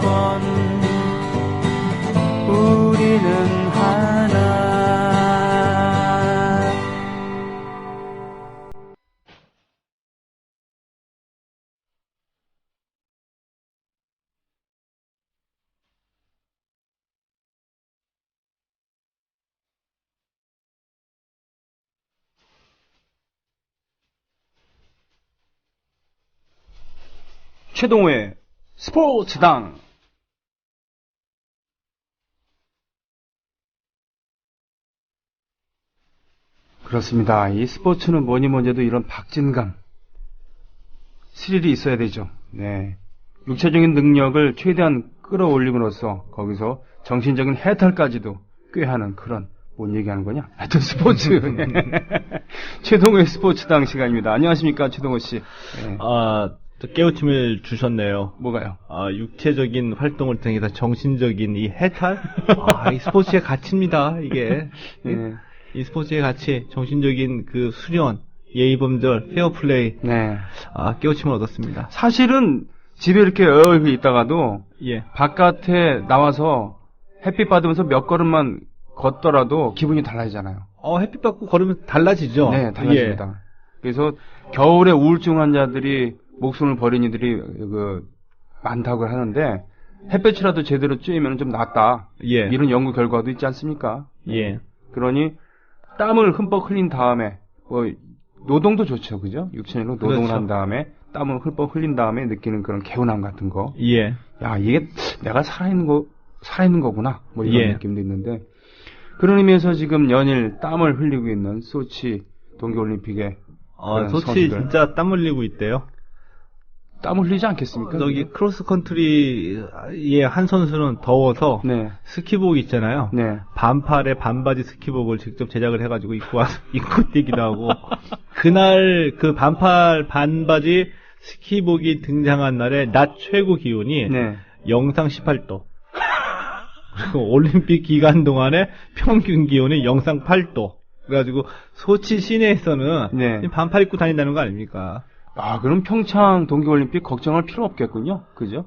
건 우리는 하나. 최동호의 스포츠당. 그렇습니다. 이 스포츠는 뭐니 해도 이런 박진감, 스릴이 있어야 되죠. 네, 육체적인 능력을 최대한 끌어올림으로써 거기서 정신적인 해탈까지도 꾀하는 그런, 뭔 얘기하는 거냐? 하여튼 스포츠. 네. 최동호의 스포츠당 시간입니다. 안녕하십니까, 최동호 씨. 네. 또 깨우침을 주셨네요. 뭐가요? 육체적인 활동을 통해서 정신적인 이 해탈? 이 스포츠의 가치입니다, 이게. 네. 이 스포츠의 가치, 정신적인 그 수련, 예의범절, 페어플레이. 네. 깨우침을 얻었습니다. 사실은 집에 이렇게 여기 있다가도, 예. 바깥에 나와서 햇빛 받으면서 몇 걸음만 걷더라도 기분이 달라지잖아요. 햇빛 받고 걸으면 달라지죠? 네, 달라집니다. 예. 그래서 겨울에 우울증 환자들이 목숨을 버린 이들이 많다고 하는데, 햇볕이라도 제대로 쬐면 좀 낫다. 예. 이런 연구 결과도 있지 않습니까? 예. 그러니 땀을 흠뻑 흘린 다음에, 노동도 좋죠, 그죠? 육체적으로 노동을 그렇죠. 한 다음에 땀을 흠뻑 흘린 다음에 느끼는 그런 개운함 같은 거. 예. 야, 이게 내가 살아있는 거구나. 뭐 이런 예. 느낌도 있는데, 그런 의미에서 지금 연일 땀을 흘리고 있는 소치 동계올림픽에 소치 선수들. 진짜 땀 흘리고 있대요. 땀 흘리지 않겠습니까? 저기 크로스컨트리의 한 선수는 더워서 네. 스키복 있잖아요. 네. 반팔에 반바지 스키복을 직접 제작을 해가지고 입고 뛰기도 하고 그날 그 반팔 반바지 스키복이 등장한 날에 낮 최고 기온이 네. 영상 18도. 그리고 올림픽 기간 동안에 평균 기온이 영상 8도. 그래가지고 소치 시내에서는 네. 반팔 입고 다닌다는 거 아닙니까? 그럼 평창 동계올림픽 걱정할 필요 없겠군요. 그죠?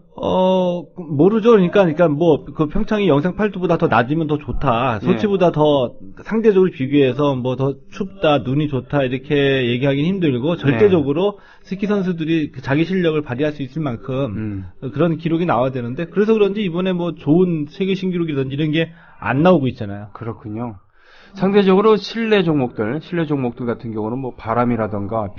모르죠. 그러니까 뭐, 그 평창이 영상 8도보다 더 낮으면 더 좋다. 소치보다 더 상대적으로 비교해서 뭐 더 춥다, 눈이 좋다, 이렇게 얘기하기는 힘들고, 절대적으로 스키 선수들이 자기 실력을 발휘할 수 있을 만큼, 그런 기록이 나와야 되는데, 그래서 그런지 이번에 뭐 좋은 세계 신기록이라든지 이런 게 안 나오고 있잖아요. 그렇군요. 상대적으로 실내 종목들 같은 경우는 뭐 바람이라던가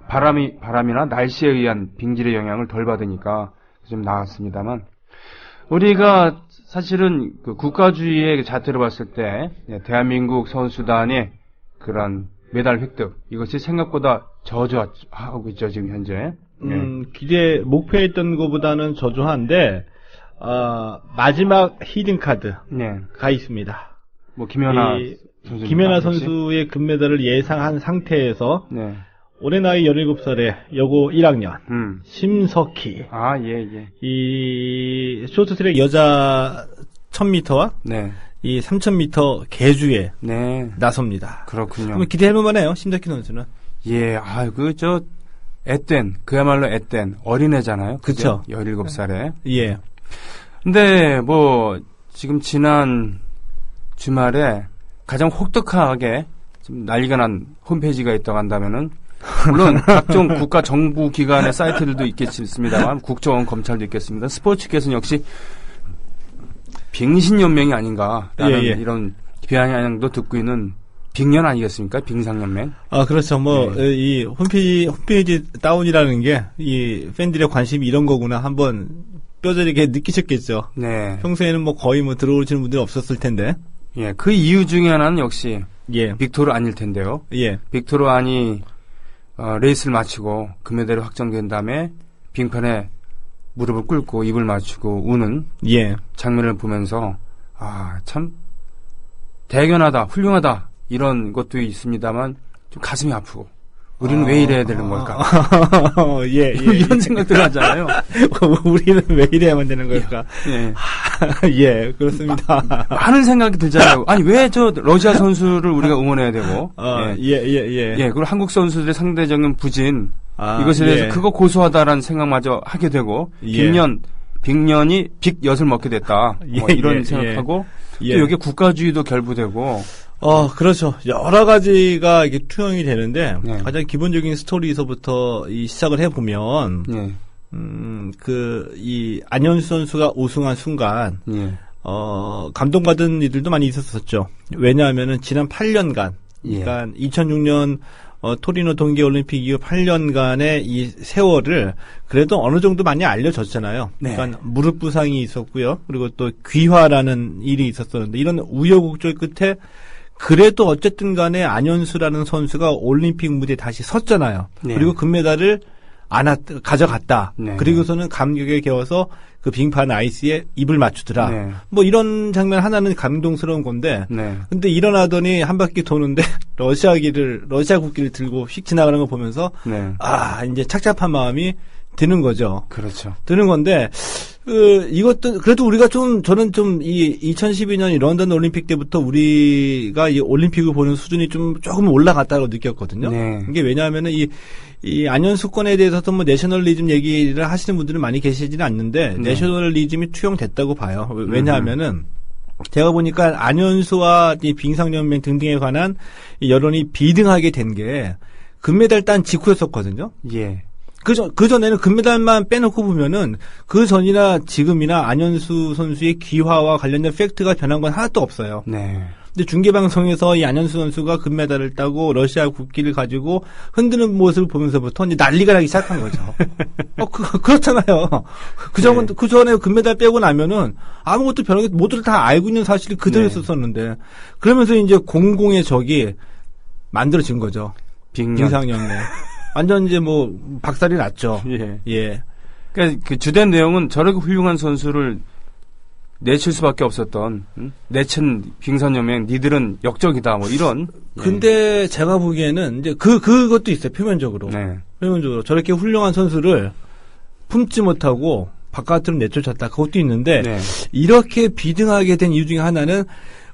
바람이나 날씨에 의한 빙질의 영향을 덜 받으니까 좀 나았습니다만, 우리가 사실은 그 국가주의의 자태로 봤을 때 대한민국 선수단의 그런 메달 획득, 이것이 생각보다 저조하고 있죠, 지금 현재. 목표했던 것보다는 저조한데, 마지막 히든카드가 있습니다. 뭐 김연아 선수의 금메달을 예상한 상태에서 올해 나이 17살에 여고 1학년 심석희. 예. 이 쇼트트랙 여자 1000m와 이 3000m 계주에 나섭니다. 그렇군요. 그러면 기대해볼 만해요, 심석희 선수는. 예, 그야말로 앳된 어린애잖아요. 그쵸. 17살에. 예. 근데 지금 지난 주말에 가장 혹독하게 좀 난리가 난 홈페이지가 있다고 한다면은, 물론 각종 국가 정부 기관의 사이트들도 있겠습니다만, 국정원, 검찰도 있겠습니다. 스포츠계에서는 역시 빙신연맹이 아닌가라는 이런 비아냥도 듣고 있는 빙연 아니겠습니까? 빙상연맹. 그렇죠. 이 홈페이지 다운이라는 게 이 팬들의 관심이 이런 거구나 한번 뼈저리게 느끼셨겠죠. 네. 평소에는 거의 들어오시는 분들이 없었을 텐데. 예, 그 이유 중에 하나는 역시 빅토르 안일 텐데요. 빅토르 안이 레이스를 마치고 금메달이 확정된 다음에 빙판에 무릎을 꿇고 입을 맞추고 우는 장면을 보면서 참 대견하다, 훌륭하다 이런 것도 있습니다만 좀 가슴이 아프고, 우리는 왜 이래야 되는 걸까? 이런 생각들 하잖아요. 우리는 왜 이래야만 되는 걸까? 그렇습니다. 많은 생각이 들잖아요. 아니, 왜 러시아 선수를 우리가 응원해야 되고? 그리고 한국 선수들의 상대적인 부진, 이것에 대해서 그거 고소하다라는 생각마저 하게 되고, 빅년이 빅엿을 먹게 됐다. 뭐 이런 생각하고 또 여기에 국가주의도 결부되고. 그렇죠. 여러 가지가 이게 투영이 되는데 가장 기본적인 스토리에서부터 시작을 해보면 이 안현수 선수가 우승한 순간 감동받은 이들도 많이 있었었죠. 왜냐하면은 지난 8년간 그러니까 2006년 토리노 동계올림픽 이후 8년간의 이 세월을 그래도 어느 정도 많이 알려졌잖아요. 그러니까 무릎 부상이 있었고요. 그리고 또 귀화라는 일이 있었었는데 이런 우여곡절 끝에 그래도 어쨌든 간에 안현수라는 선수가 올림픽 무대에 다시 섰잖아요. 그리고 금메달을 가져갔다. 그리고서는 감격에 겨워서 그 빙판 아이스에 입을 맞추더라. 뭐 이런 장면 하나는 감동스러운 건데. 근데 일어나더니 한 바퀴 도는데 러시아 국기를 들고 휙 지나가는 거 보면서 이제 착잡한 마음이 드는 거죠. 그렇죠. 드는 건데 이것도 그래도 우리가 저는 이 2012년 런던 올림픽 때부터 우리가 이 올림픽을 보는 수준이 조금 올라갔다고 느꼈거든요. 이게 왜냐하면은 이 안현수권에 대해서도 뭐 내셔널리즘 얘기를 하시는 분들은 많이 계시지는 않는데 내셔널리즘이 투영됐다고 봐요. 왜냐하면은 제가 보니까 안현수와 이 빙상연맹 등등에 관한 여론이 비등하게 된 게 금메달 딴 직후였었거든요. 그 전에는 금메달만 빼놓고 보면은 그 전이나 지금이나 안현수 선수의 귀화와 관련된 팩트가 변한 건 하나도 없어요. 근데 중계방송에서 이 안현수 선수가 금메달을 따고 러시아 국기를 가지고 흔드는 모습을 보면서부터 이제 난리가 나기 시작한 거죠. 그렇잖아요. 그 전에 금메달 빼고 나면은 아무것도 변하게 모두들 다 알고 있는 사실이 그대로였었는데 그러면서 이제 공공의 적이 만들어진 거죠. 빙상연맹. 완전 이제 뭐 박살이 났죠. 그러니까 그 주된 내용은 저렇게 훌륭한 선수를 내칠 수밖에 없었던 내친 빙상연맹 니들은 역적이다 뭐 이런. 근데 제가 보기에는 이제 그것도 있어요. 표면적으로. 표면적으로 저렇게 훌륭한 선수를 품지 못하고 바깥으로 내쫓았다. 그것도 있는데 이렇게 비등하게 된 이유 중에 하나는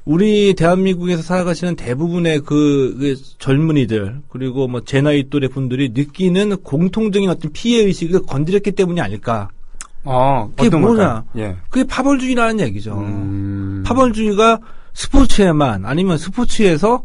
우리 대한민국에서 살아가시는 대부분의 그 젊은이들 그리고 뭐 제 나이 또래 분들이 느끼는 공통적인 어떤 피해 의식을 건드렸기 때문이 아닐까. 그게 뭐냐? 그게 파벌주의라는 얘기죠. 파벌주의가 스포츠에만 아니면 스포츠에서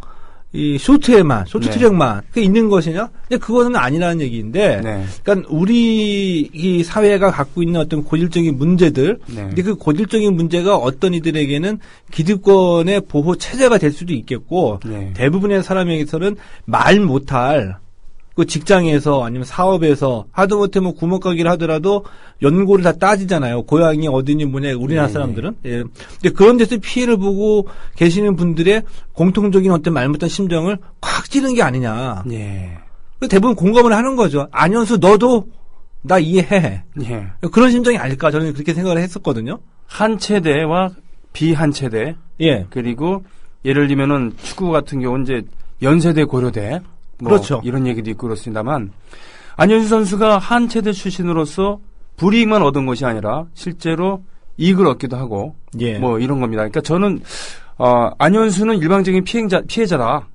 이 쇼트 트랙만 그게 있는 것이냐? 근데 그거는 아니라는 얘기인데, 그러니까 우리 이 사회가 갖고 있는 어떤 고질적인 문제들, 근데 그 고질적인 문제가 어떤 이들에게는 기득권의 보호 체제가 될 수도 있겠고, 대부분의 사람에게서는 말 못할 그 직장에서 아니면 사업에서 하다못해 뭐 구멍가게를 하더라도 연고를 다 따지잖아요. 고향이 어디니 뭐냐 우리나라 사람들은. 근데 그런 데서 피해를 보고 계시는 분들의 공통적인 어떤 말 못한 심정을 콱 찌는 게 아니냐. 대부분 공감을 하는 거죠. 안현수 너도 나 이해해. 그런 심정이 아닐까 저는 그렇게 생각을 했었거든요. 한 체대와 비한 체대. 그리고 예를 들면은 축구 같은 경우는 이제 연세대 고려대. 그렇죠. 이런 얘기도 있고 그렇습니다만 안현수 선수가 한 체대 출신으로서 불이익만 얻은 것이 아니라 실제로 이익을 얻기도 하고 뭐 이런 겁니다. 그러니까 저는 안현수는 일방적인 피해자다.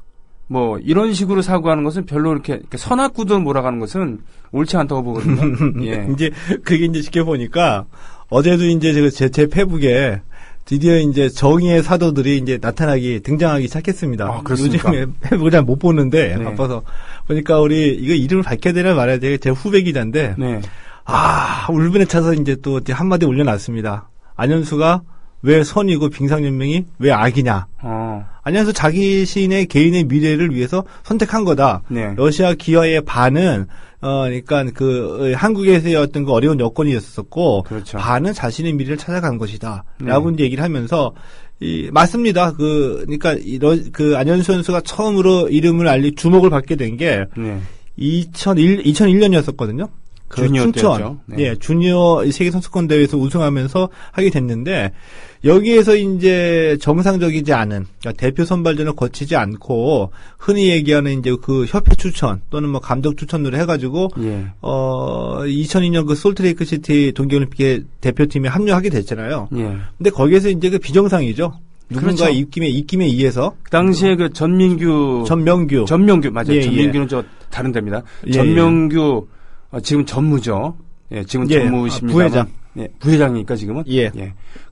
뭐 이런 식으로 사고하는 것은 별로 이렇게 선악구도 몰아가는 것은 옳지 않다고 보거든요. 이제 그게 이제 지켜보니까 어제도 이제 제 페북에 드디어 이제 정의의 사도들이 이제 등장하기 시작했습니다. 그렇습니까? 요즘에 페북을 잘 못 보는데 바빠서 보니까 우리 이거 이름을 밝혀야 되나 말아야 돼. 제 후배 기자인데 울분에 차서 이제 또 한마디 올려놨습니다. 안현수가 왜 선이고 빙상연맹이 왜 악이냐. 안현수 자기 시인의 개인의 미래를 위해서 선택한 거다. 러시아 기아의 반은 그러니까 한국에서의 어떤 그 어려운 여건이었었고 반은 자신의 미래를 찾아간 것이다. 라고 이제 얘기를 하면서 맞습니다. 그러니까 안현수 선수가 처음으로 이름을 주목을 받게 된 게 2001년이었었거든요. 주니어 춘천, 주니어 세계 선수권 대회에서 우승하면서 하게 됐는데 여기에서 이제 정상적이지 않은 그러니까 대표 선발전을 거치지 않고 흔히 얘기하는 이제 그 협회 추천 또는 뭐 감독 추천으로 해가지고 2002년 그 솔트레이크 시티 동계올림픽에 대표팀에 합류하게 됐잖아요. 근데 거기에서 이제 그 비정상이죠. 누군가 입김에 의해서 그 당시에 그 전명규 맞아요. 전민규는 저 다른 데입니다. 전명규 지금 전무죠. 지금 전무십니다. 예, 부회장이니까 지금은. 예.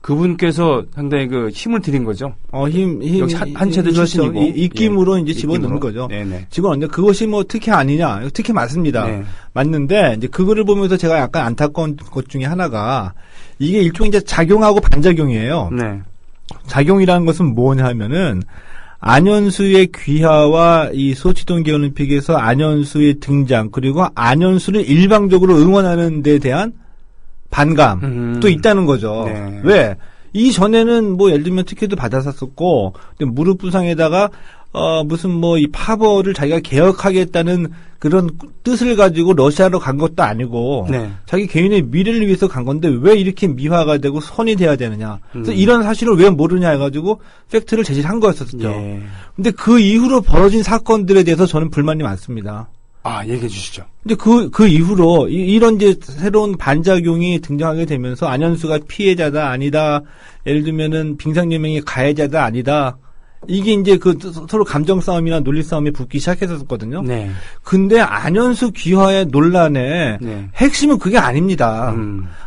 그분께서 상당히 그 힘을 들인 거죠. 힘 역시 한 체대 출신이고. 입김으로 이제 집어넣는 거죠. 네네. 집어넣는데 그것이 뭐 특혜 아니냐? 특혜 맞습니다. 네. 맞는데 이제 그거를 보면서 제가 약간 안타까운 것 중에 하나가 이게 일종의 이제 작용하고 반작용이에요. 네. 작용이라는 것은 뭐냐 하면은 안현수의 귀화와 이 소치 동계올림픽에서 안현수의 등장 그리고 안현수를 일방적으로 응원하는 데 대한 반감도 있다는 거죠. 네. 왜? 이전에는 뭐 예를 들면 특혜도 받았었고 무릎 부상에다가 무슨 뭐 이 파벌을 자기가 개혁하겠다는 그런 뜻을 가지고 러시아로 간 것도 아니고 네. 자기 개인의 미래를 위해서 간 건데 왜 이렇게 미화가 되고 선이 돼야 되느냐. 그래서 이런 사실을 왜 모르냐 해가지고 팩트를 제시한 거였었죠. 예. 근데 그 이후로 벌어진 사건들에 대해서 저는 불만이 많습니다. 얘기해 주시죠. 근데 그 이후로 이런 이제 새로운 반작용이 등장하게 되면서 안현수가 피해자다 아니다. 예를 들면은 빙상연맹이 가해자다 아니다. 이게 이제 그 서로 감정 싸움이나 논리 싸움이 붙기 시작했었거든요. 네. 근데 안현수 귀화의 논란의 핵심은 그게 아닙니다.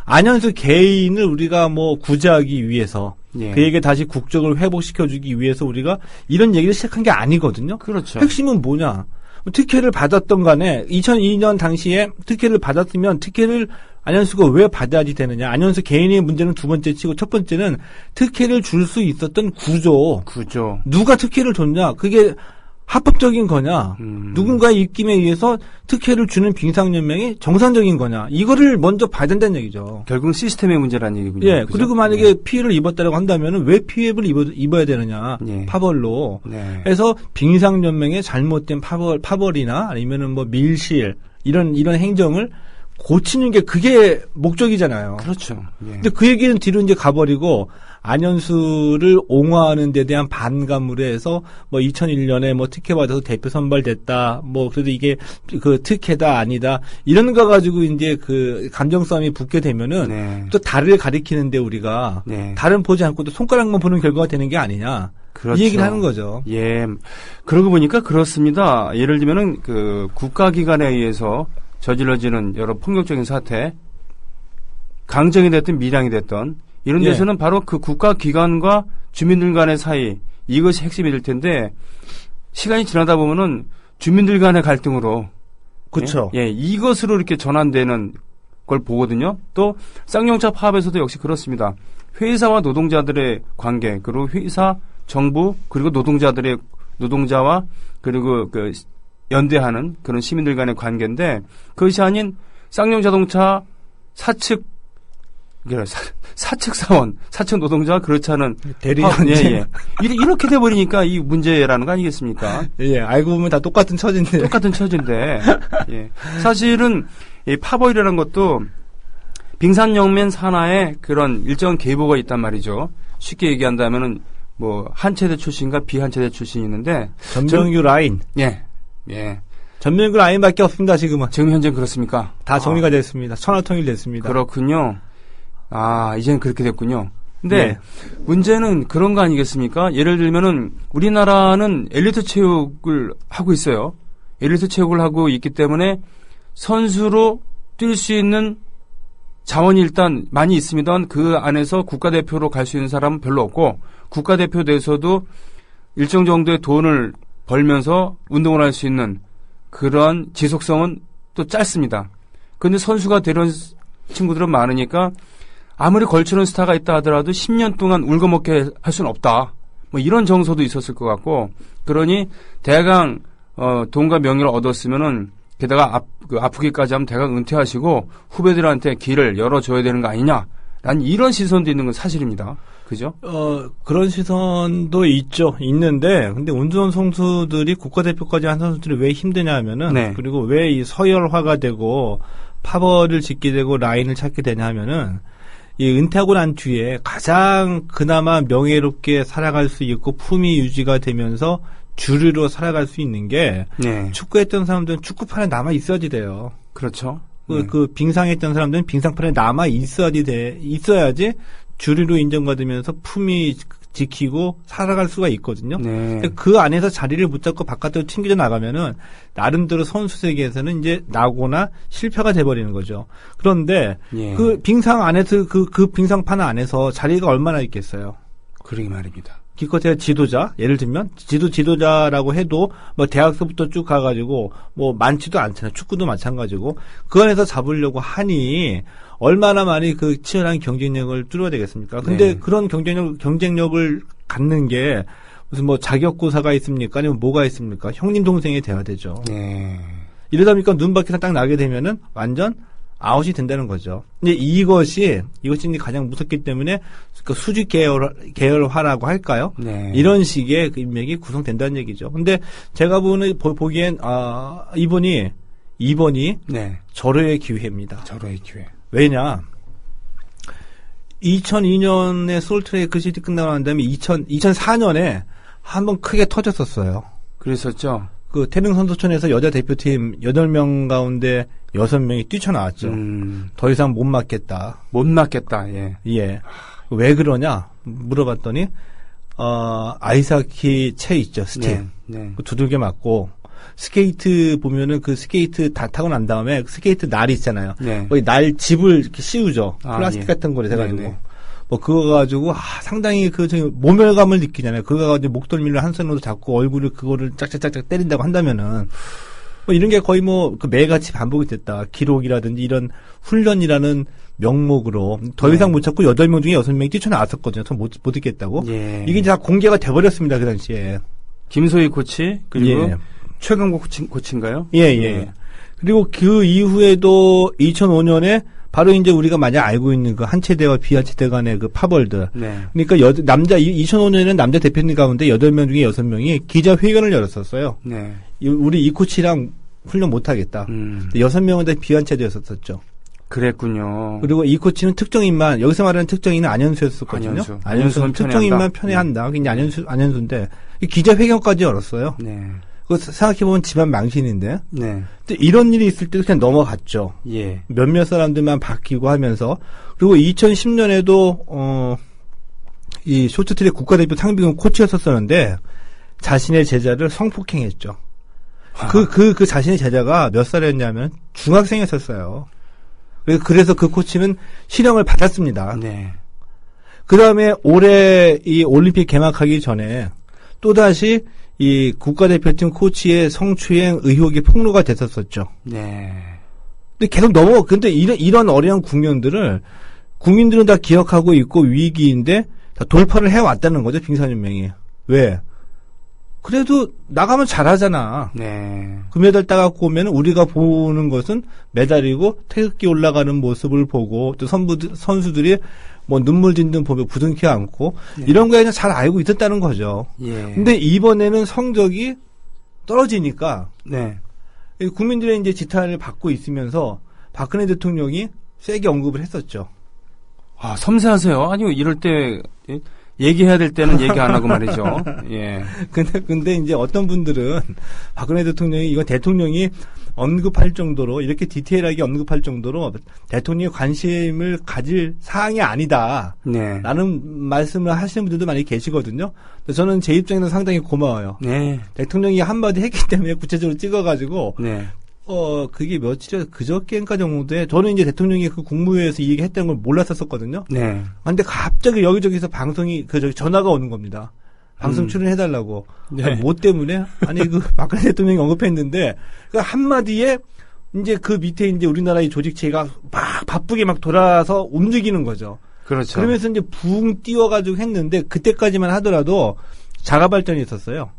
안현수 개인을 우리가 뭐 구제하기 위해서 그에게 다시 국적을 회복시켜주기 위해서 우리가 이런 얘기를 시작한 게 아니거든요. 그렇죠. 핵심은 뭐냐? 특혜를 받았던 간에 2002년 당시에 특혜를 받았으면 특혜를 안현수가 왜 받아야지 되느냐. 안현수 개인의 문제는 두 번째 치고 첫 번째는 특혜를 줄 수 있었던 구조. 누가 특혜를 줬냐. 그게 합법적인 거냐. 누군가의 입김에 의해서 특혜를 주는 빙상연맹이 정상적인 거냐. 이거를 먼저 봐야 된다는 얘기죠. 결국은 시스템의 문제라는 얘기군요. 예. 그죠? 그리고 만약에 피해를 입었다고 한다면 왜 피해를 입어야 되느냐. 파벌로. 그래서 빙상연맹의 잘못된 파벌이나 아니면은 뭐 밀실 이런 행정을 고치는 게 그게 목적이잖아요. 그렇죠. 근데 그 얘기는 뒤로 이제 가버리고 안현수를 옹호하는 데 대한 반감으로 해서 뭐 2001년에 뭐 특혜 받아서 대표 선발됐다. 뭐 그래도 이게 그 특혜다 아니다. 이런 거 가지고 이제 그 감정 싸움이 붙게 되면은 또 달을 가리키는데 우리가 달은 보지 않고 또 손가락만 보는 결과가 되는 게 아니냐. 그렇죠. 이 얘기를 하는 거죠. 예. 그러고 보니까 그렇습니다. 예를 들면은 그 국가기관에 의해서 저질러지는 여러 폭력적인 사태, 강정이 됐든 밀양이 됐든 이런 데서는 바로 그 국가기관과 주민들 간의 사이 이것이 핵심이 될 텐데 시간이 지나다 보면은 주민들 간의 갈등으로 그렇죠. 이것으로 이렇게 전환되는 걸 보거든요. 또 쌍용차 파업에서도 역시 그렇습니다. 회사와 노동자들의 관계 그리고 회사, 정부 그리고 노동자와 그리고 그 연대하는 그런 시민들 간의 관계인데 그것이 아닌 쌍용자동차 사측 사원, 사측 노동자가 그렇지 않은 대리연대 이렇게 돼버리니까 이 문제라는 거 아니겠습니까? 예, 알고 보면 다 똑같은 처지인데. 예. 사실은 이 파벌이라는 것도 빙산연맹 산하에 그런 일정한 계보가 있단 말이죠. 쉽게 얘기한다면은 뭐 한 체대 출신과 비한 체대 출신이 있는데 전명규 라인. 예. 전명규 라인밖에 없습니다. 지금 현재는 그렇습니까? 다 정리가 됐습니다. 천하통일됐습니다. 그렇군요. 이제는 그렇게 됐군요. 근데 문제는 그런 거 아니겠습니까? 예를 들면은 우리나라는 엘리트 체육을 하고 있어요. 엘리트 체육을 하고 있기 때문에 선수로 뛸 수 있는 자원이 일단 많이 있습니다만 그 안에서 국가대표로 갈 수 있는 사람은 별로 없고 국가대표 내에서도 일정 정도의 돈을 벌면서 운동을 할 수 있는 그런 지속성은 또 짧습니다. 그런데 선수가 되려는 친구들은 많으니까 아무리 걸치는 스타가 있다 하더라도 10년 동안 울거먹게 할 수는 없다. 뭐 이런 정서도 있었을 것 같고 그러니 대강 돈과 명예를 얻었으면은 게다가 아프기까지 하면 대강 은퇴하시고 후배들한테 길을 열어줘야 되는 거 아니냐라는 이런 시선도 있는 건 사실입니다. 그죠? 그런 시선도 있는데, 근데 운전 선수들이 국가대표까지 한 선수들이 왜 힘드냐 하면은, 그리고 왜 이 서열화가 되고, 파벌을 짓게 되고, 라인을 찾게 되냐 하면은, 이 은퇴하고 난 뒤에 가장 그나마 명예롭게 살아갈 수 있고, 품위 유지가 되면서, 주류로 살아갈 수 있는 게, 축구했던 사람들은 축구판에 남아 있어야지 돼요. 그렇죠. 그 빙상했던 사람들은 빙상판에 남아 있어야지 주류로 인정받으면서 품위 지키고 살아갈 수가 있거든요. 네. 그 안에서 자리를 붙잡고 바깥으로 튕겨 나가면은 나름대로 선수 세계에서는 이제 나고나 실패가 돼버리는 거죠. 그런데 예. 그 빙상 안에서 그 빙상판 안에서 자리가 얼마나 있겠어요. 그러게 말입니다. 기껏해야 지도자, 예를 들면 지도자라고 해도 뭐 대학서부터 쭉 가가지고 뭐 많지도 않잖아요. 축구도 마찬가지고 그 안에서 잡으려고 하니 얼마나 많이 그 치열한 경쟁력을 뚫어야 되겠습니까? 근데 네. 그런 경쟁력을 갖는 게 무슨 뭐 자격고사가 있습니까? 아니면 뭐가 있습니까? 형님 동생이 돼야 되죠. 네. 이러다 보니까 눈밖에서 딱 나게 되면은 완전 아웃이 된다는 거죠. 근데 이것이 가장 무섭기 때문에 그 수직 계열화라고 할까요? 네. 이런 식의 그 인맥이 구성된다는 얘기죠. 근데 제가 보기엔 이번이 네. 절호의 기회입니다. 절호의 기회. 왜냐? 2002년에 솔트레이크 시티 끝나고 난 다음에 2004년에 한번 크게 터졌었어요. 그랬었죠? 그 태릉 선수촌에서 여자 대표팀 8명 가운데 6명이 뛰쳐나왔죠. 더 이상 못 맞겠다. 못 맞겠다, 예. 예. 왜 그러냐? 물어봤더니, 아이스하키 채 있죠, 스팀. 네, 네. 두들겨 맞고, 스케이트 보면은 그 스케이트 다 타고 난 다음에 스케이트 날 있잖아요. 네. 거기 날 집을 이렇게 씌우죠. 플라스틱 예. 같은 거를 해가지고. 네, 네. 뭐 그거 가지고 상당히 모멸감을 느끼잖아요. 그거 가지고 목덜미를 한 손으로 잡고 얼굴을 그거를 짝짝짝짝 때린다고 한다면은 뭐 이런 게 거의 뭐 그 매일같이 반복이 됐다. 기록이라든지 이런 훈련이라는 명목으로 더 이상 못 찾고 8명 중에 6명이 뛰쳐나왔었거든요. 전 못 있겠다고. 예. 이게 이제 다 공개가 돼버렸습니다. 그 당시에. 김소희 코치 그리고 예. 최강국 코치인가요? 예, 예. 예. 그리고 그 이후에도 2005년에 바로 이제 우리가 많이 알고 있는 그 한체대와 비한체대 간의 그 파벌들. 네. 그러니까 2005년에는 남자 대표님 가운데 8명 중에 6명이 기자회견을 열었었어요. 네. 우리 이 코치랑 훈련 못하겠다. 6명은 다 비한체대였었죠. 그랬군요. 그리고 이 코치는 특정인만, 여기서 말하는 특정인은 안현수였었거든요. 안현수는 특정인만 편애한다. 그게 안현수인데, 기자회견까지 열었어요. 네. 그거 생각해보면 집안 망신인데. 네. 근데 이런 일이 있을 때도 그냥 넘어갔죠. 예. 몇몇 사람들만 바뀌고 하면서. 그리고 2010년에도, 이 쇼트트랙 국가대표 상비군 코치였었었는데, 자신의 제자를 성폭행했죠. 그 자신의 제자가 몇 살이었냐면, 중학생이었었어요. 그래서 그 코치는 실형을 받았습니다. 네. 그 다음에 올해 이 올림픽 개막하기 전에, 또다시 이 국가대표팀 코치의 성추행 의혹이 폭로가 됐었었죠. 네. 근데 계속 근데 이런 어려운 국면들을 국민들은 다 기억하고 있고 위기인데 다 돌파를 해왔다는 거죠, 빙산연맹이. 왜? 그래도 나가면 잘하잖아. 네. 금메달 따갖고 오면 우리가 보는 것은 메달이고 태극기 올라가는 모습을 보고 또 선수들이 뭐 눈물 짓는 보면 부둥켜 안고 네. 이런 거에 잘 알고 있었다는 거죠. 예. 근데 이번에는 성적이 떨어지니까 네. 국민들의 이제 지탄을 받고 있으면서 박근혜 대통령이 세게 언급을 했었죠. 아, 섬세하세요. 아니요, 이럴 때 얘기해야 될 때는 얘기 안 하고 말이죠. 예. 근데 이제 어떤 분들은 박근혜 대통령이 이건 대통령이 언급할 정도로 이렇게 디테일하게 언급할 정도로 대통령이 관심을 가질 사항이 아니다. 네. 라는 말씀을 하시는 분들도 많이 계시거든요. 저는 제 입장에는 상당히 고마워요. 네. 대통령이 한마디 했기 때문에 구체적으로 찍어가지고 네. 그게 며칠이야, 그저께인가 정도에, 저는 이제 대통령이 그 국무회의에서 이 얘기 했다는 걸 몰랐었거든요. 네. 근데 갑자기 여기저기서 전화가 오는 겁니다. 방송 출연해달라고. 네. 뭐 때문에? 아니, 박근혜 대통령이 언급했는데, 그 한마디에, 이제 그 밑에 이제 우리나라의 조직체가 막 바쁘게 막 돌아서 움직이는 거죠. 그렇죠. 그러면서 이제 붕 띄워가지고 했는데, 그때까지만 하더라도 자가 발전이 있었어요.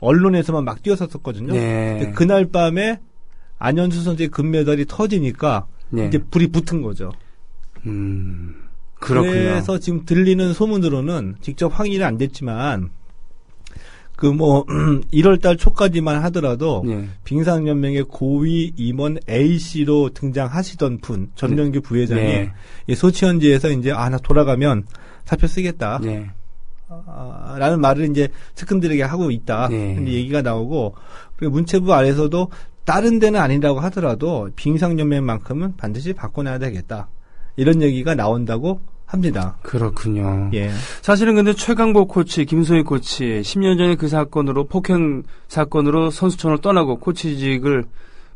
언론에서만 막 띄웠었거든요. 네. 근데 그날 밤에, 안현수 선수의 금메달이 터지니까 네. 이제 불이 붙은 거죠. 그렇군요. 그래서 지금 들리는 소문으로는 직접 확인이 안 됐지만 1월달 초까지만 하더라도 네. 빙상연맹의 고위 임원 A씨로 등장하시던 분 전명규 부회장이 네. 소치 현지에서 이제 나 돌아가면 사표 쓰겠다. 네. 라는 말을 이제 측근들에게 하고 있다. 네. 얘기가 나오고 그리고 문체부 아래서도 다른 데는 아니라고 하더라도 빙상연맹만큼은 반드시 바꿔놔야 되겠다. 이런 얘기가 나온다고 합니다. 그렇군요. 예. 사실은 근데 최강복 코치, 김소희 코치 10년 전에 그 사건으로 폭행 사건으로 선수촌을 떠나고 코치직을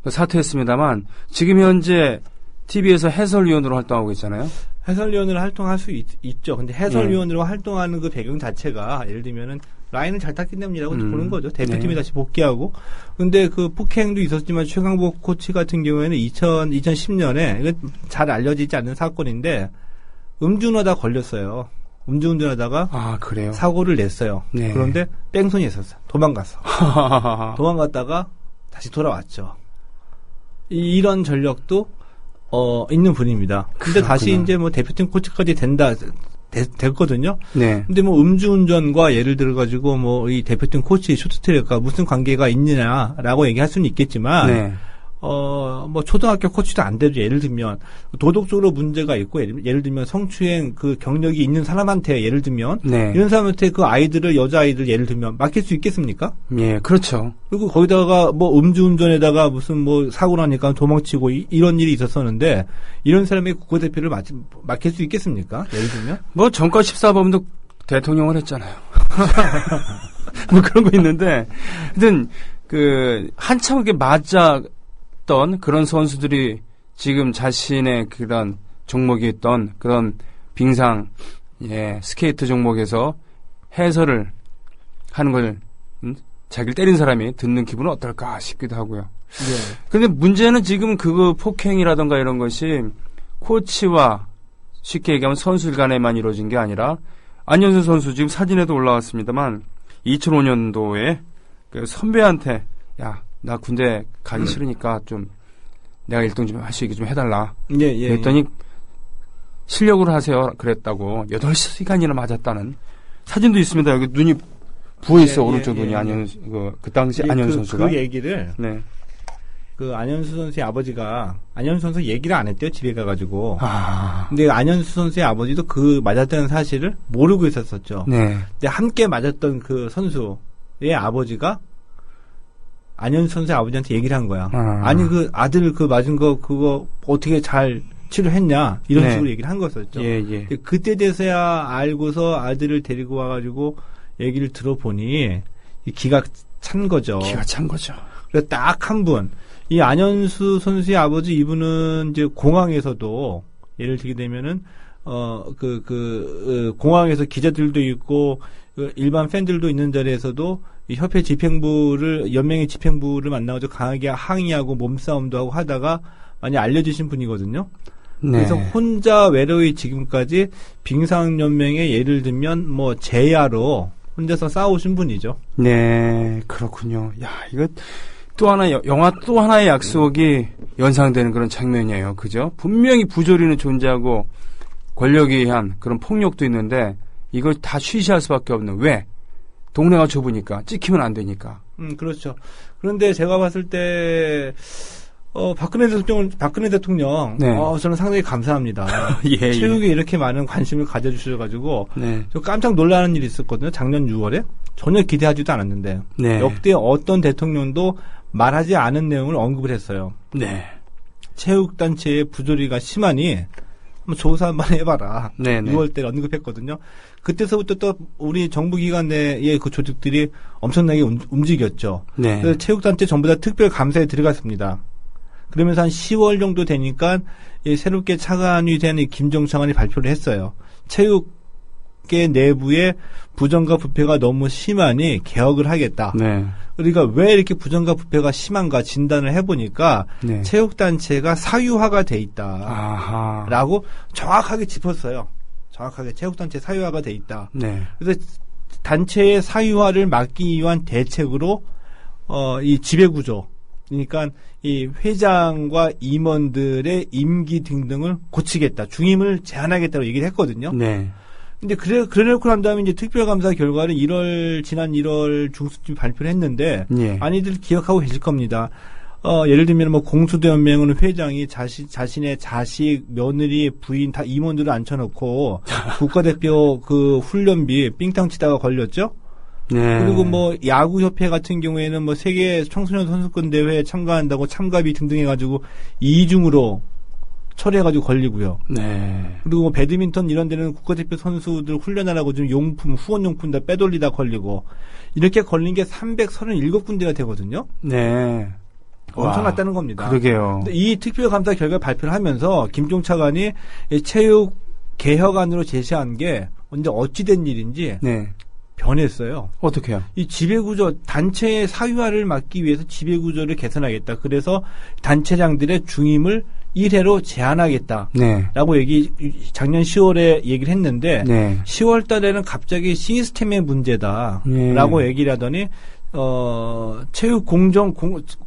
사퇴했습니다만 지금 현재 TV에서 해설위원으로 활동하고 있잖아요. 해설위원으로 활동할 수 있죠. 근데 해설위원으로 활동하는 그 배경 자체가 예를 들면은 라인을 잘 탔기 때문이라고 보는 거죠. 대표팀이 다시 복귀하고. 근데 그 폭행도 있었지만 최강복 코치 같은 경우에는 2010년에 이거 잘 알려지지 않는 사건인데 음주운전하다 걸렸어요. 음주운전하다가 그래요? 사고를 냈어요. 네. 그런데 뺑소니 했었어요. 도망갔어. 도망갔다가 다시 돌아왔죠. 이런 전력도 있는 분입니다. 근데 그렇구나. 다시 이제 뭐 대표팀 코치까지 됐거든요. 네. 근데 뭐 음주운전과 예를 들어가지고 뭐 이 대표팀 코치 쇼트트랙과 무슨 관계가 있느냐라고 얘기할 수는 있겠지만, 네. 뭐 초등학교 코치도 안 돼도 예를 들면 도덕적으로 문제가 있고 예를 들면 성추행 그 경력이 있는 사람한테 예를 들면 네. 이런 사람한테 그 여자아이들 예를 들면 맡길 수 있겠습니까? 예, 그렇죠. 그리고 거기다가 뭐 음주운전에다가 무슨 뭐 사고 나니까 도망치고 이런 일이 있었었는데 이런 사람이 국가대표를 맡길 수 있겠습니까? 예를 들면 뭐 정권 14범도 대통령을 했잖아요. 뭐 그런 거 있는데 하여튼 한참 그게 그런 선수들이 지금 자신의 그런 종목이 있던 그런 빙상, 스케이트 종목에서 해설을 하는 걸, 자기를 때린 사람이 듣는 기분은 어떨까 싶기도 하고요. 네. 근데 문제는 지금 폭행이라던가 이런 것이 코치와 쉽게 얘기하면 선수들 간에만 이루어진 게 아니라 안현수 선수 지금 사진에도 올라왔습니다만 2005년도에 그 선배한테 나 군대 가기 싫으니까 좀 내가 1등 좀 할 수 있게 좀 해달라. 그랬더니 실력으로 하세요. 그랬다고 8시간이나 맞았다는 사진도 있습니다. 여기 눈이 부어있어. 오른쪽 눈이 안현수 그 당시 안현수 선수가. 그 얘기를 그 안현수 선수의 아버지가 안현수 선수 얘기를 안 했대요. 집에 가가지고. 근데 안현수 선수의 아버지도 그 맞았다는 사실을 모르고 있었었죠. 네. 근데 함께 맞았던 그 선수의 아버지가 안현수 선수의 아버지한테 얘기를 한 거야. 아니 그 아들 그 맞은 거 그거 어떻게 잘 치료했냐 이런 식으로 얘기를 한 거였었죠. 그때 돼서야 알고서 아들을 데리고 와가지고 얘기를 들어보니 기가 찬 거죠. 기가 찬 거죠. 그래서 딱 한 분, 이 안현수 선수의 아버지 이분은 이제 공항에서도 예를 들게 되면은 공항에서 기자들도 있고 일반 팬들도 있는 자리에서도 이 협회 연맹의 집행부를 만나가지고 강하게 항의하고 몸싸움도 하고 하다가 많이 알려지신 분이거든요. 네. 그래서 혼자 외로이 지금까지 빙상연맹의 예를 들면 뭐 제야로 혼자서 싸우신 분이죠. 네, 그렇군요. 이거 또 하나 영화 또 하나의 약속이 연상되는 그런 장면이에요. 그죠? 분명히 부조리는 존재하고 권력에 의한 그런 폭력도 있는데 이걸 다 쉬쉬할 수밖에 없는 왜? 동네가 좁으니까 찍히면 안 되니까. 그렇죠. 그런데 제가 봤을 때 박근혜 대통령 저는 상당히 감사합니다. 체육에 이렇게 많은 관심을 가져주셔가지고 저 깜짝 놀라는 일이 있었거든요. 작년 6월에 전혀 기대하지도 않았는데 역대 어떤 대통령도 말하지 않은 내용을 언급을 했어요. 체육단체의 부조리가 심하니 한번 조사 한번 해봐라. 6월 때 언급했거든요. 그때서부터 또 우리 정부기관 내의 그 조직들이 엄청나게 움직였죠. 그래서 체육단체 전부 다 특별 감사에 들어갔습니다. 그러면서 한 10월 정도 되니까 새롭게 차관이 된 김정창안이 발표를 했어요. 체육계 내부에 부정과 부패가 너무 심하니 개혁을 하겠다. 그러니까 왜 이렇게 부정과 부패가 심한가 진단을 해보니까 체육단체가 사유화가 돼 있다라고 정확하게 짚었어요. 정확하게 체육단체 사유화가 돼 있다. 그래서 단체의 사유화를 막기 위한 대책으로 이 지배구조, 그러니까 이 회장과 임원들의 임기 등등을 고치겠다, 중임을 제한하겠다고 얘기를 했거든요. 근데 그래놓고 난 다음에 이제 특별감사 결과를 지난 1월 중순쯤 발표를 했는데 많이들 기억하고 계실 겁니다. 예를 들면 뭐 공수대연맹은 회장이 자신의 자식, 며느리, 부인 다 임원들을 앉혀놓고 국가대표 그 훈련비 삥땅 치다가 걸렸죠. 그리고 뭐 야구협회 같은 경우에는 뭐 세계 청소년 선수권 대회에 참가한다고 참가비 등등 해가지고 이중으로 처리해가지고 걸리고요. 네. 그리고 뭐 배드민턴 이런 데는 국가대표 선수들 훈련하라고 좀 용품, 후원용품 다 빼돌리다 걸리고 이렇게 걸린 게 337군데가 되거든요. 네. 엄청났다는 겁니다. 그러게요. 근데 이 특별감사 결과 발표를 하면서 김종 차관이 체육 개혁안으로 제시한 게 언제 어찌된 일인지 네. 변했어요. 어떻게요? 이 지배구조, 단체의 사유화를 막기 위해서 지배구조를 개선하겠다. 그래서 단체장들의 중임을 1회로 제한하겠다. 네. 라고 작년 10월에 얘기를 했는데, 네. 10월 달에는 갑자기 시스템의 문제다. 네. 라고 얘기를 하더니, 체육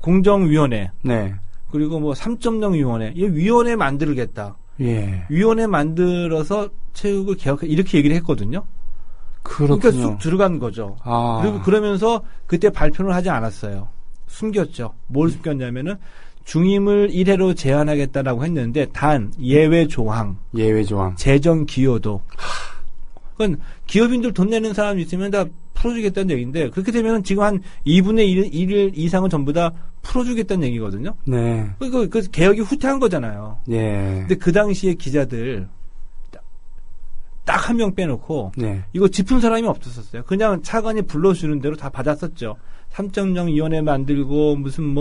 공정위원회. 네. 그리고 뭐 3.0 위원회. 이 위원회 만들겠다. 예. 위원회 만들어서 체육을 개혁해. 이렇게 얘기를 했거든요. 그렇군요. 그러니까 쑥 들어간 거죠. 그리고 그러면서 그때 발표를 하지 않았어요. 숨겼죠. 뭘 숨겼냐면은 중임을 1회로 제한하겠다라고 했는데 단 예외 조항. 재정 기여도. 그러니까 기업인들 돈 내는 사람 있으면 다 풀어주겠다는 얘기인데 그렇게 되면 지금 한 2분의 1 이상은 전부 다 풀어주겠다는 얘기거든요. 네. 그 개혁이 후퇴한 거잖아요. 예. 근데 그 당시에 기자들 딱 한 명 빼놓고 네. 이거 짚은 사람이 없었어요. 그냥 차관이 불러주는 대로 다 받았었죠. 3.0 위원회 만들고 무슨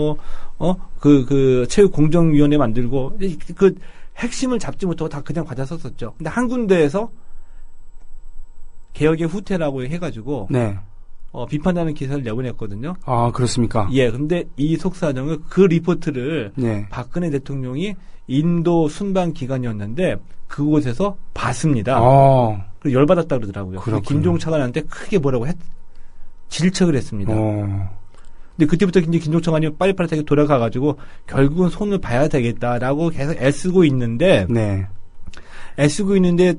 체육공정위원회 만들고 그 핵심을 잡지 못하고 다 그냥 받았었죠. 근데 한 군데에서 개혁의 후퇴라고 해가지고 네. 비판하는 기사를 내보냈거든요. 아, 그렇습니까? 예, 근데 이 속사정은 그 리포트를 네. 박근혜 대통령이 인도 순방 기간이었는데 그곳에서 봤습니다. 그리고 열받았다 그러더라고요. 김종 차관한테 크게 뭐라고 질책을 했습니다. 근데 그때부터 이제 김종 차관이 빠릿빠릿하게 돌아가가지고 결국은 손을 봐야 되겠다라고 계속 애쓰고 있는데 네.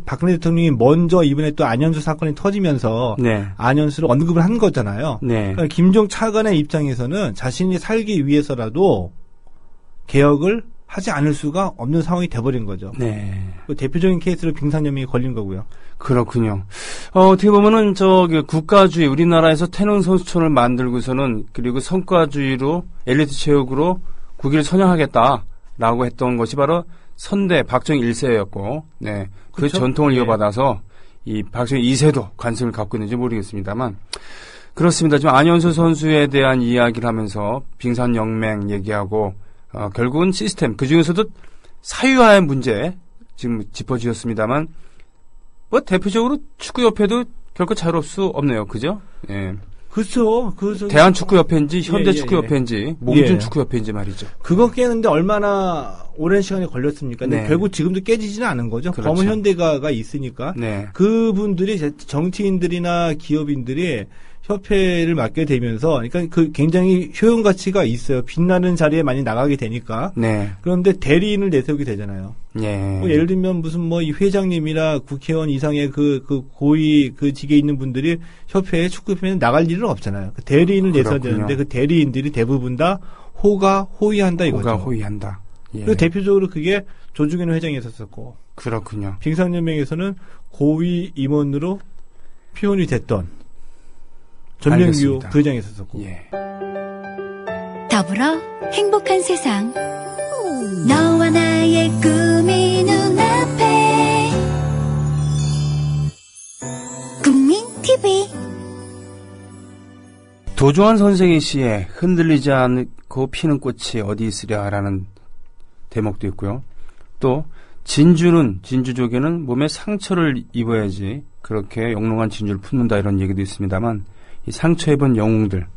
박근혜 대통령이 먼저 이번에 또 안현수 사건이 터지면서 네. 안현수를 언급을 한 거잖아요. 네. 그러니까 김종 차관의 입장에서는 자신이 살기 위해서라도 개혁을 하지 않을 수가 없는 상황이 돼버린 거죠. 네. 그 대표적인 케이스로 빙산염이 걸린 거고요. 그렇군요. 어떻게 보면은 국가주의, 우리나라에서 태릉 선수촌을 만들고서는 그리고 성과주의로 엘리트 체육으로 국위를 선양하겠다라고 했던 것이 바로 선대 박정희 1세였고, 네. 그 그렇죠? 전통을 이어받아서 이 박정희 2세도 관심을 갖고 있는지 모르겠습니다만, 그렇습니다. 지금 안현수 선수에 대한 이야기를 하면서 빙산영맹 얘기하고, 결국은 시스템, 그 중에서도 사유화의 문제, 지금 짚어주셨습니다만, 대표적으로 축구협회도 결코 자유로울 수 없네요. 그죠? 예. 그렇죠. 대한축구협회인지, 현대축구협회인지, 몽준축구협회인지 말이죠. 그거 깨는데 얼마나 오랜 시간이 걸렸습니까? 근데 네. 결국 지금도 깨지지는 않은 거죠. 그렇죠. 범현대가가 있으니까. 네. 그분들이 정치인들이나 기업인들이 협회를 맡게 되면서, 그러니까 그 굉장히 효용 가치가 있어요. 빛나는 자리에 많이 나가게 되니까. 네. 그런데 대리인을 내세우게 되잖아요. 네. 예를 들면 무슨 이 회장님이나 국회의원 이상의 그 고위 그 직에 있는 분들이 협회에 축구협회에 나갈 일은 없잖아요. 그 대리인을 내세워야 되는데 그 대리인들이 대부분 다 호의한다 이거죠. 호의한다. 예. 그리고 대표적으로 그게 조중현 회장이 있었었고. 그렇군요. 빙산연맹에서는 고위 임원으로 표현이 됐던 전명규 부회장이 있었었고. 예. 더불어 행복한 세상. 너와 나의 꿈이 눈앞에. 국민 TV. 도종환 선생의 시에 흔들리지 않고 피는 꽃이 어디 있으랴라는 대목도 있고요. 또 진주족에는 몸에 상처를 입어야지 그렇게 영롱한 진주를 품는다 이런 얘기도 있습니다만 이 상처 입은 영웅들,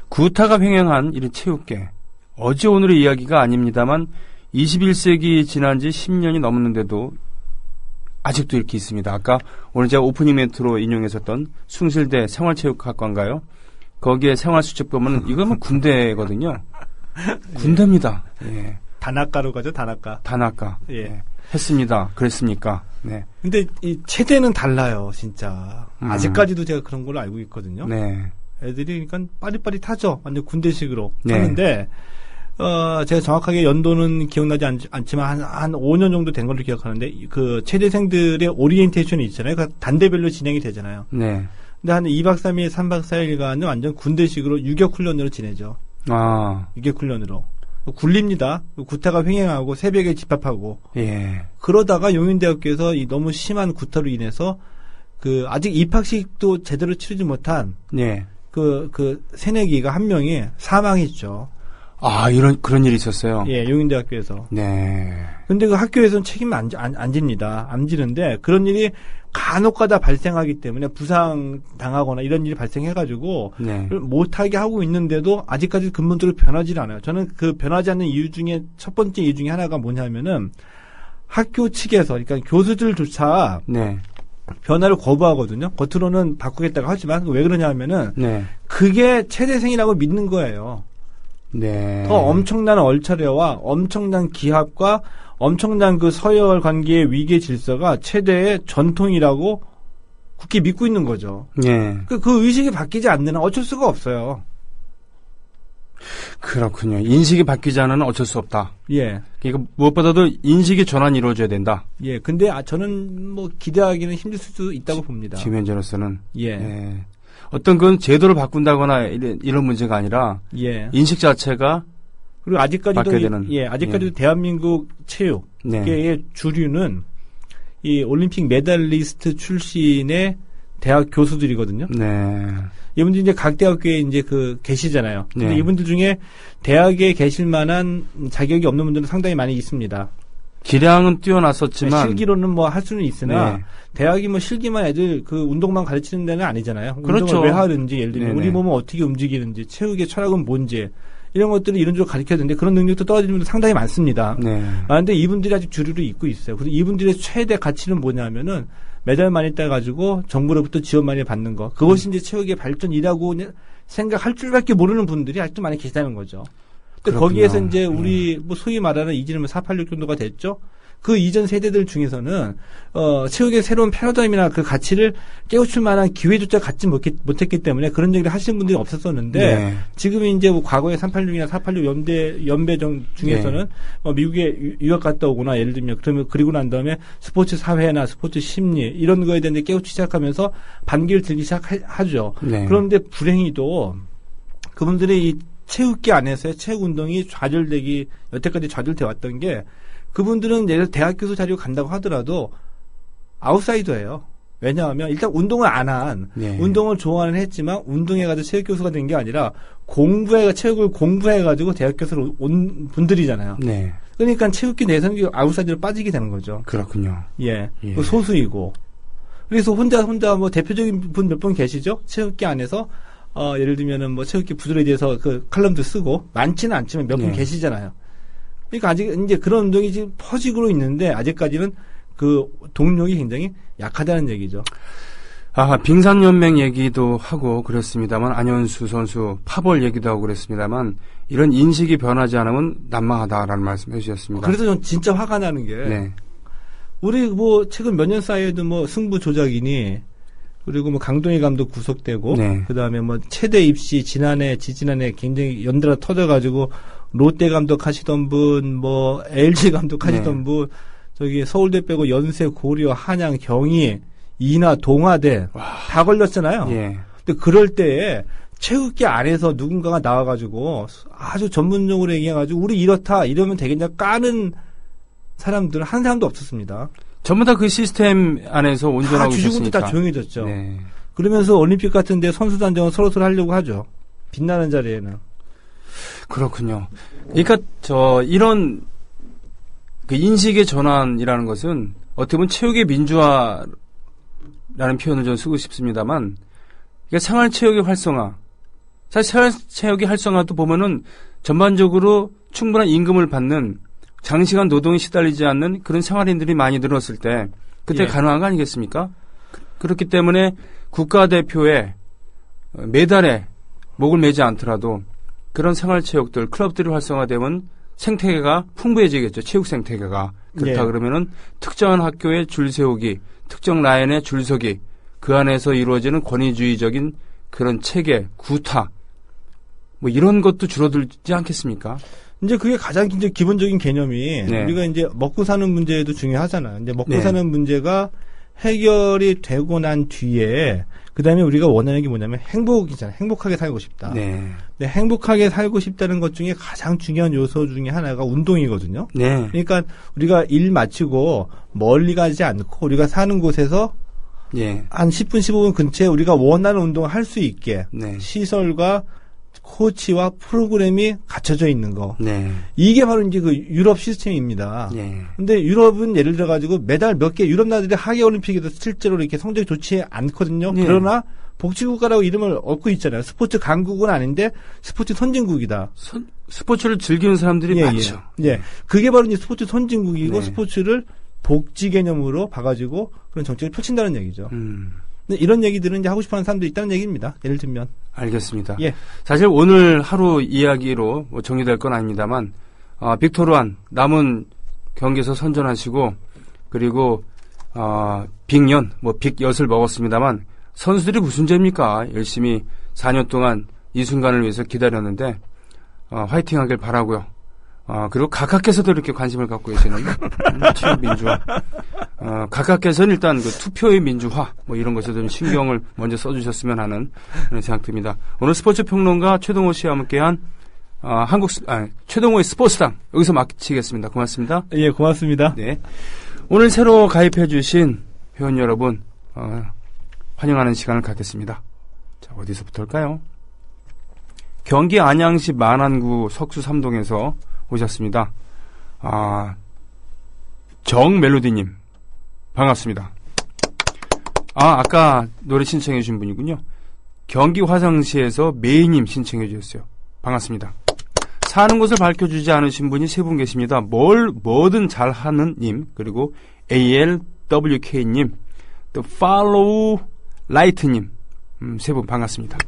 구타가 횡행한 이런 체육계, 어제 오늘의 이야기가 아닙니다만 21세기 지난 지 10년이 넘었는데도 아직도 이렇게 있습니다. 아까 오늘 제가 오프닝 멘트로 인용했었던 숭실대 생활체육학과인가요? 거기에 생활수첩 보면 이건 군대거든요. 군대입니다. 예. 단학과로 가죠, 단학과. 단학과. 예. 예. 했습니다. 그랬습니까? 네. 근데 이 체대는 달라요, 진짜. 아직까지도 제가 그런 걸로 알고 있거든요. 네. 애들이 그러니까 빠릿빠릿하죠. 완전 군대식으로 네. 하는데 제가 정확하게 연도는 기억나지 않지만 한 5년 정도 된 걸로 기억하는데 그 체대생들의 오리엔테이션이 있잖아요. 그러니까 단대별로 진행이 되잖아요. 네. 근데 한 2박 3일, 3박 4일간은 완전 군대식으로 유격훈련으로 지내죠. 아. 유격훈련으로. 굴립니다. 구타가 횡행하고 새벽에 집합하고. 그러다가 용인대학교에서 이 너무 심한 구타로 인해서 아직 입학식도 제대로 치르지 못한 그 새내기가 한 명이 사망했죠. 아, 그런 일이 있었어요? 예, 용인대학교에서. 네. 근데 그 학교에서는 책임을 안 집니다. 안 지는데, 그런 일이 간혹가다 발생하기 때문에 부상 당하거나 이런 일이 발생해가지고, 못하게 하고 있는데도 아직까지 근본적으로 변하지 않아요. 저는 그 변하지 않는 이유 중에, 첫 번째 이유 중에 하나가 뭐냐면은, 학교 측에서, 그러니까 교수들조차, 변화를 거부하거든요. 겉으로는 바꾸겠다고 하지만, 왜 그러냐 하면은, 그게 최대생이라고 믿는 거예요. 더 엄청난 얼차려와 엄청난 기합과 엄청난 그 서열 관계의 위계 질서가 최대의 전통이라고 굳게 믿고 있는 거죠. 그 의식이 바뀌지 않는 한 어쩔 수가 없어요. 그렇군요. 인식이 바뀌지 않으면 어쩔 수 없다. 그러니까 무엇보다도 인식의 전환이 이루어져야 된다. 근데 저는 뭐 기대하기는 힘들 수도 있다고 봅니다. 지면제로서는. 어떤 건 제도를 바꾼다거나 이런 문제가 아니라 인식 자체가 그리고 아직까지도 대한민국 체육계의 주류는 이 올림픽 메달리스트 출신의 대학 교수들이거든요. 이분들이 이제 각 대학교에 이제 계시잖아요. 근데 이분들 중에 대학에 계실 만한 자격이 없는 분들은 상당히 많이 있습니다. 기량은 뛰어났었지만 실기로는 뭐 할 수는 있으나 대학이 뭐 실기만 애들 운동만 가르치는 데는 아니잖아요. 그렇죠. 운동을 왜 하는지 예를 들면 우리 몸은 어떻게 움직이는지 체육의 철학은 뭔지 이런 것들을 이런저런 가르쳐야 되는데 그런 능력도 떨어지는 분들 상당히 많습니다. 그런데 이분들이 아직 주류로 있고 있어요. 그래서 이분들의 최대 가치는 뭐냐면은 메달 많이 따가지고 정부로부터 지원 많이 받는 거. 그것이 이제 체육의 발전이라고 생각할 줄밖에 모르는 분들이 아직도 많이 계시다는 거죠. 거기에서 이제 우리 뭐 소위 말하는 이제는 486 정도가 됐죠. 그 이전 세대들 중에서는 체육의 새로운 패러다임이나 그 가치를 깨우칠 만한 기회조차 갖지 못했기 때문에 그런 얘기를 하시는 분들이 없었었는데 지금 이제 뭐 과거에 386이나 486 연배 중에서는 미국에 유학 갔다 오거나 예를 들면 그리고 난 다음에 스포츠 사회나 스포츠 심리 이런 거에 대한 깨우치기 시작하면서 반기를 들기 시작하죠. 그런데 불행히도 그분들의 이 체육계 안에서의 체육 운동이 여태까지 좌절돼 왔던 게 그분들은 예를 들어 대학 교수 자리로 간다고 하더라도 아웃사이더예요. 왜냐하면 일단 운동을 안 한 운동을 좋아하는 했지만 운동해가지고 체육 교수가 된 게 아니라 체육을 공부해가지고 대학 교수로 온 분들이잖아요. 그러니까 체육계 내에서는 아웃사이더로 빠지게 되는 거죠. 그렇군요. 소수이고 그래서 혼자 뭐 대표적인 분 몇 분 계시죠? 체육계 안에서 예를 들면은 뭐 체육계 부들에 대해서 그 칼럼도 쓰고 많지는 않지만 몇 분 계시잖아요. 그러니까 아직 이제 그런 운동이 지금 퍼지고 있는데 아직까지는 그 동력이 굉장히 약하다는 얘기죠. 빙상연맹 얘기도 하고 그랬습니다만 안현수 선수 파벌 얘기도 하고 그랬습니다만 이런 인식이 변하지 않으면 난망하다라는 말씀 해주셨습니다. 그래서 전 진짜 화가 나는 게 우리 뭐 최근 몇 년 사이에도 뭐 승부 조작이니 그리고 뭐 강동희 감독 구속되고 그다음에 뭐 체대 입시 지지난해 굉장히 연달아 터져가지고 롯데 감독 하시던 분, 뭐 LG 감독 하시던 분, 저기 서울대 빼고 연세, 고려, 한양, 경희, 인하, 동아대 다 걸렸잖아요. 근데 그럴 때에 체육계 안에서 누군가가 나와가지고 아주 전문용어로 얘기해가지고 우리 이렇다 이러면 되겠냐 까는 사람들은 한 사람도 없었습니다. 전부 다 그 시스템 안에서 온전하고 있었으니까. 주주분들 다 조용해졌죠. 그러면서 올림픽 같은데 선수 단정을 서로서로 하려고 하죠. 빛나는 자리에는. 그렇군요. 그러니까 이런 그 인식의 전환이라는 것은 어떻게 보면 체육의 민주화라는 표현을 좀 쓰고 싶습니다만, 그러니까 생활체육의 활성화. 사실 생활체육의 활성화도 보면은 전반적으로 충분한 임금을 받는 장시간 노동에 시달리지 않는 그런 생활인들이 많이 늘었을 때 그때 가능한 거 아니겠습니까? 그렇기 때문에 국가대표의 메달에 목을 매지 않더라도 그런 생활체육들, 클럽들이 활성화되면 생태계가 풍부해지겠죠. 체육 생태계가. 그렇다 그러면은 특정한 학교에 줄 세우기, 특정 라인에 줄 서기, 그 안에서 이루어지는 권위주의적인 그런 체계, 구타, 뭐 이런 것도 줄어들지 않겠습니까? 이제 그게 가장 이제 기본적인 개념이 우리가 이제 먹고 사는 문제도 중요하잖아요. 이제 먹고 사는 문제가 해결이 되고 난 뒤에 그다음에 우리가 원하는 게 뭐냐면 행복이잖아요. 행복하게 살고 싶다. 네. 근데 행복하게 살고 싶다는 것 중에 가장 중요한 요소 중에 하나가 운동이거든요. 네. 그러니까 우리가 일 마치고 멀리 가지 않고 우리가 사는 곳에서 예. 한 10분, 15분 근처에 우리가 원하는 운동을 할 수 있게 네. 시설과 코치와 프로그램이 갖춰져 있는 거. 네. 이게 바로 이제 그 유럽 시스템입니다. 예. 근데 유럽은 예를 들어 가지고 매달 몇 개 유럽 나라들이 하계 올림픽에도 실제로 이렇게 성적이 좋지 않거든요. 예. 그러나 복지국가라고 이름을 얻고 있잖아요. 스포츠 강국은 아닌데 스포츠 선진국이다. 스포츠를 즐기는 사람들이 많죠. 예. 그게 바로 이제 스포츠 선진국이고 네. 스포츠를 복지 개념으로 봐가지고 그런 정책을 펼친다는 얘기죠. 근데 이런 얘기들은 이제 하고 싶어하는 사람들이 있다는 얘기입니다. 예를 들면. 알겠습니다. 예. 사실 오늘 하루 이야기로 뭐 정리될 건 아닙니다만, 빅토르안 남은 경기에서 선전하시고, 그리고, 빅년, 빅엿을 먹었습니다만, 선수들이 무슨 죄입니까? 열심히 4년 동안 이 순간을 위해서 기다렸는데, 화이팅 하길 바라고요. 그리고 각하께서도 이렇게 관심을 갖고 계시는 체육 민주화. 각하께서는 일단 그 투표의 민주화 이런 것에 좀 신경을 먼저 써주셨으면 하는 그런 생각 듭니다. 오늘 스포츠 평론가 최동호 씨와 함께한 최동호의 스포츠당 여기서 마치겠습니다. 고맙습니다. 예, 고맙습니다. 네. 오늘 새로 가입해주신 회원 여러분 환영하는 시간을 갖겠습니다. 자, 어디서부터 할까요? 경기 안양시 만안구 석수 3동에서 오셨습니다. 정멜로디님 반갑습니다. 아까 노래 신청해 주신 분이군요. 경기 화성시에서 메이님 신청해 주셨어요. 반갑습니다. 사는 곳을 밝혀주지 않으신 분이 세 분 계십니다. 뭐든 잘하는 님, 그리고 ALWK님, 또 Follow Light님, 세 분 반갑습니다.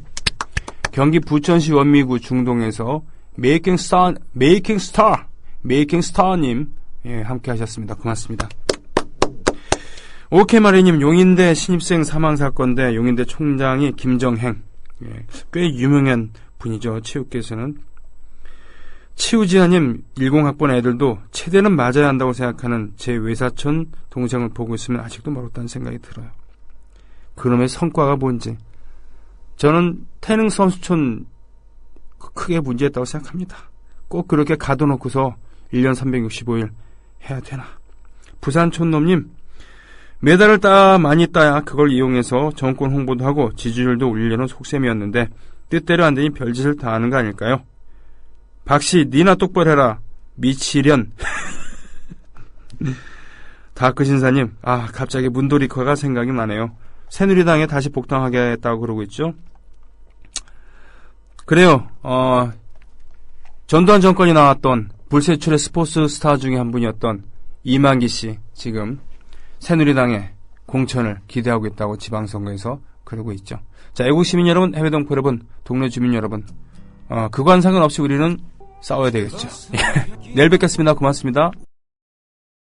경기 부천시 원미구 중동에서 메이킹 스타님, 예, 함께 하셨습니다. 고맙습니다. 오케마리님, 용인대 신입생 사망사건대 용인대 총장이 김정행, 예, 꽤 유명한 분이죠. 체육계에서는. 치우지아님, 10학번 애들도 체대는 맞아야 한다고 생각하는 제 외사촌 동생을 보고 있으면 아직도 멀었다는 생각이 들어요. 그놈의 성과가 뭔지. 저는 태릉 선수촌 크게 문제였다고 생각합니다. 꼭 그렇게 가둬놓고서 1년 365일 해야 되나. 부산촌놈님, 메달을 많이 따야 그걸 이용해서 정권 홍보도 하고 지지율도 올리려는 속셈이었는데 뜻대로 안 되니 별짓을 다 하는 거 아닐까요? 박씨, 니나 똑바로 해라. 미치련. 다크신사님, 갑자기 문도리커가 생각이 나네요. 새누리당에 다시 복당하겠다고 그러고 있죠. 그래요. 전두환 정권이 나왔던 불세출의 스포츠 스타 중에 한 분이었던 이만기 씨, 지금 새누리당의 공천을 기대하고 있다고 지방선거에서 그러고 있죠. 자, 애국 시민 여러분, 해외 동포 여러분, 동네 주민 여러분, 그건 상관없이 우리는 싸워야 되겠죠. 내일 뵙겠습니다. 고맙습니다.